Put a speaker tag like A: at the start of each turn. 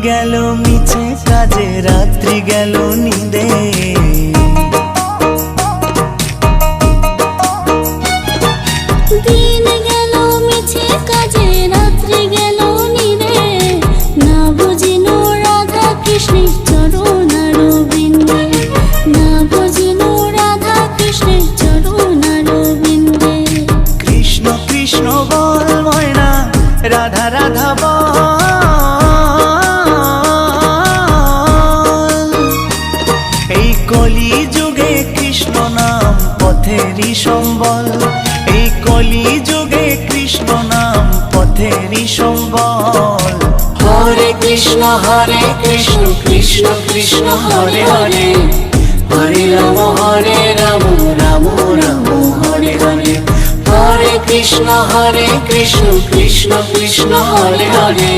A: গেল মিছে কাজে, রাত্রি গেল নিদে।
B: দিন গেল মিছে কাজে, রাত্রি গেল নিদে। না বুঝিনু রাধা কৃষ্ণের চরণারবিন্দে, না বুঝিনু রাধা কৃষ্ণের চরণারবিন্দে।
A: কৃষ্ণ কৃষ্ণ বল ময়না, রাধা রাধা বল। এই কলি যুগে কৃষ্ণ নাম পথেরই সম্বল, এই কলি যুগে কৃষ্ণ নাম পথেরই সম্বল। হরে কৃষ্ণ কৃষ্ণ কৃষ্ণ হরে হরে, হরে রাম রাম রাম হরে হরে। হরে কৃষ্ণ কৃষ্ণ কৃষ্ণ হরে হরে।